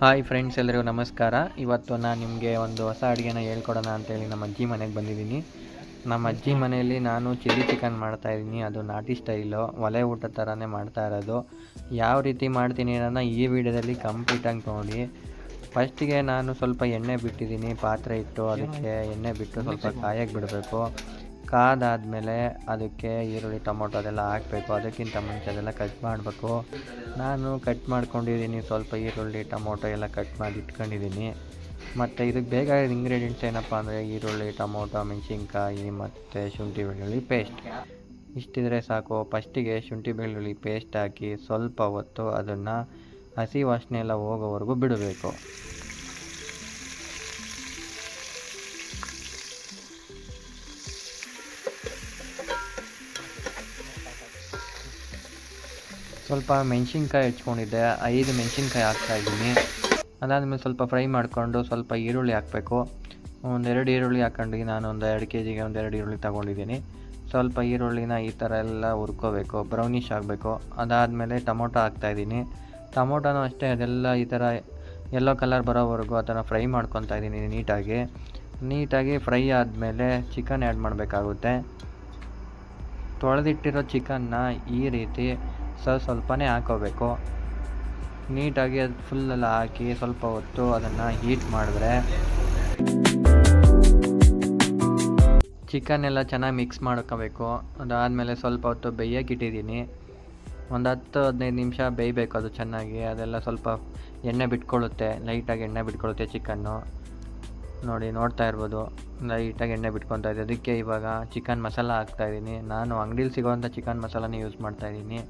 Hi friends, ಎಲ್ಲರಿಗೂ ನಮಸ್ಕಾರ. ಇವತ್ತು ನಾನು ನಿಮಗೆ ಒಂದು ಹೊಸ ಅಡುಗೆನ ಹೇಳ್ಕೊಡೋಣ ಅಂತೇಳಿ ನಮ್ಮ ಅಜ್ಜಿ ಮನೆಗೆ ಬಂದಿದ್ದೀನಿ. ನಮ್ಮ ಅಜ್ಜಿ ಮನೆಯಲ್ಲಿ ನಾನು ಚಿಲ್ಲಿ ಚಿಕನ್ ಮಾಡ್ತಾಯಿದ್ದೀನಿ. ಅದು ನಾಟಿ ಸ್ಟೈಲು, ಒಲೆ ಊಟ ಥರನೇ ಮಾಡ್ತಾ ಇರೋದು. ಯಾವ ರೀತಿ ಮಾಡ್ತೀನಿ ಅನ್ನೋದನ್ನ ಈ ವಿಡಿಯೋದಲ್ಲಿ ಕಂಪ್ಲೀಟಾಗಿ ನೋಡಿ. ಫಸ್ಟಿಗೆ ನಾನು ಸ್ವಲ್ಪ ಎಣ್ಣೆ ಬಿಟ್ಟಿದ್ದೀನಿ, ಪಾತ್ರೆ ಇಟ್ಟು ಅದಕ್ಕೆ ಎಣ್ಣೆ ಬಿಟ್ಟು ಸ್ವಲ್ಪ ಕಾಯಕ್ಕೆ ಬಿಡಬೇಕು. ಕಾದಾದಮೇಲೆ ಅದಕ್ಕೆ ಈರುಳ್ಳಿ, ಟೊಮೊಟೊ ಅದೆಲ್ಲ ಹಾಕಬೇಕು. ಅದಕ್ಕಿಂತ ಮುಂಚೆ ಅದೆಲ್ಲ ಕಟ್ ಮಾಡಬೇಕು. ನಾನು ಕಟ್ ಮಾಡ್ಕೊಂಡಿದ್ದೀನಿ, ಸ್ವಲ್ಪ ಈರುಳ್ಳಿ, ಟೊಮೊಟೊ ಎಲ್ಲ ಕಟ್ ಮಾಡಿ ಇಟ್ಕೊಂಡಿದ್ದೀನಿ. ಮತ್ತು ಇದಕ್ಕೆ ಬೇಕಾಗಿರೋ ಇಂಗ್ರೀಡಿಯೆಂಟ್ಸ್ ಏನಪ್ಪ ಅಂದರೆ ಈರುಳ್ಳಿ, ಟೊಮೊಟೊ, ಮೆಣಸಿನ್ಕಾಯಿ ಮತ್ತು ಶುಂಠಿ ಬೆಳ್ಳುಳ್ಳಿ ಪೇಸ್ಟ್. ಇಷ್ಟಿದ್ರೆ ಸಾಕು. ಫಸ್ಟಿಗೆ ಶುಂಠಿ ಬೆಳ್ಳುಳ್ಳಿ ಪೇಸ್ಟ್ ಹಾಕಿ ಸ್ವಲ್ಪ ಹೊತ್ತು ಅದನ್ನು ಹಸಿ ವಾಸನೆ ಎಲ್ಲ ಹೋಗೋವರೆಗೂ ಬಿಡಬೇಕು. ಸ್ವಲ್ಪ ಮೆಣಸಿನ್ಕಾಯಿ ಹೆಚ್ಕೊಂಡಿದ್ದೆ, 5 ಮೆಣಸಿನ್ಕಾಯಿ ಹಾಕ್ತಾಯಿದ್ದೀನಿ. ಅದಾದಮೇಲೆ ಸ್ವಲ್ಪ ಫ್ರೈ ಮಾಡಿಕೊಂಡು ಸ್ವಲ್ಪ ಈರುಳ್ಳಿ ಹಾಕಬೇಕು. 2 ಈರುಳ್ಳಿ ಹಾಕ್ಕೊಂಡು ನಾನು ಒಂದು 2 kg ಒಂದು 2 ಈರುಳ್ಳಿ ತೊಗೊಂಡಿದ್ದೀನಿ. ಸ್ವಲ್ಪ ಈರುಳ್ಳಿನ ಈ ಥರ ಎಲ್ಲ ಹುರ್ಕೋಬೇಕು, ಬ್ರೌನಿಷ್ ಆಗಬೇಕು. ಅದಾದಮೇಲೆ ಟೊಮೊಟೊ ಹಾಕ್ತಾಯಿದ್ದೀನಿ. ಟೊಮೊಟೊನೂ ಅಷ್ಟೇ, ಅದೆಲ್ಲ ಈ ಥರ ಯೆಲ್ಲೋ ಕಲರ್ ಬರೋವರೆಗೂ ಅದನ್ನು ಫ್ರೈ ಮಾಡ್ಕೊತಾ ಇದ್ದೀನಿ ನೀಟಾಗಿ ಫ್ರೈ ಆದಮೇಲೆ ಚಿಕನ್ ಆ್ಯಡ್ ಮಾಡಬೇಕಾಗುತ್ತೆ. ತೊಳೆದಿಟ್ಟಿರೋ ಚಿಕನ್ನ ಈ ರೀತಿ ಸ್ವಲ್ಪನೇ ಹಾಕೋಬೇಕು. ನೀಟಾಗಿ ಅದು ಫುಲ್ಲೆಲ್ಲ ಹಾಕಿ ಸ್ವಲ್ಪ ಹೊತ್ತು ಅದನ್ನು ಹೀಟ್ ಮಾಡಿದ್ರೆ ಚಿಕನ್ ಎಲ್ಲ ಚೆನ್ನಾಗಿ ಮಿಕ್ಸ್ ಮಾಡ್ಕೋಬೇಕು. ಅದಾದಮೇಲೆ ಸ್ವಲ್ಪ ಹೊತ್ತು ಬೇಯಕ್ಕೆ ಇಟ್ಟಿದ್ದೀನಿ. ಒಂದು 10-15 ನಿಮಿಷ ಬೇಯಬೇಕು ಅದು ಚೆನ್ನಾಗಿ. ಅದೆಲ್ಲ ಸ್ವಲ್ಪ ಎಣ್ಣೆ ಬಿಟ್ಕೊಳ್ಳುತ್ತೆ, ಲೈಟಾಗಿ ಎಣ್ಣೆ ಬಿಟ್ಕೊಳ್ಳುತ್ತೆ ಚಿಕನ್ನು. ನೋಡ್ತಾ ಇರ್ಬೋದು, ಲೈಟಾಗಿ ಎಣ್ಣೆ ಬಿಟ್ಕೊತಾ ಇದೆ. ಅದಕ್ಕೆ ಇವಾಗ ಚಿಕನ್ ಮಸಾಲ ಹಾಕ್ತಾಯಿದ್ದೀನಿ. ನಾನು ಅಂಗಡೀಲಿ ಸಿಗೋವಂಥ ಚಿಕನ್ ಮಸಾಲನೇ ಯೂಸ್ ಮಾಡ್ತಾಯಿದ್ದೀನಿ.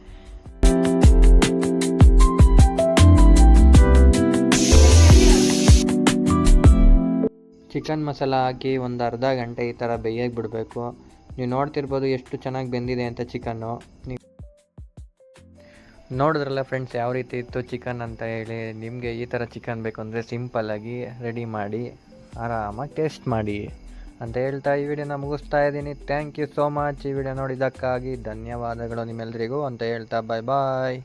ಚಿಕನ್ ಮಸಾಲ ಹಾಕಿ ಒಂದು ಅರ್ಧ ಗಂಟೆ ಈ ಥರ ಬೇಯಕ್ಕೆ ಬಿಡಬೇಕು. ನೀವು ನೋಡ್ತಿರ್ಬೋದು ಎಷ್ಟು ಚೆನ್ನಾಗಿ ಬೆಂದಿದೆ ಅಂತ ಚಿಕನ್ನು. ನೀವು ನೋಡಿದ್ರಲ್ಲ ಫ್ರೆಂಡ್ಸ್ ಯಾವ ರೀತಿ ಇತ್ತು ಚಿಕನ್ ಅಂತ ಹೇಳಿ. ನಿಮಗೆ ಈ ಥರ ಚಿಕನ್ ಬೇಕು ಅಂದರೆ ಸಿಂಪಲ್ಲಾಗಿ ರೆಡಿ ಮಾಡಿ ಆರಾಮಾಗಿ ಟೇಸ್ಟ್ ಮಾಡಿ ಅಂತ ಹೇಳ್ತಾ ಈ ವಿಡಿಯೋನ ಮುಗಿಸ್ತಾ ಇದ್ದೀನಿ. Thank you so much. ಈ ವಿಡಿಯೋ ನೋಡಿದ್ದಕ್ಕಾಗಿ ಧನ್ಯವಾದಗಳು ನಿಮ್ಮೆಲ್ಲರಿಗೂ ಅಂತ ಹೇಳ್ತಾ ಬಾಯ್.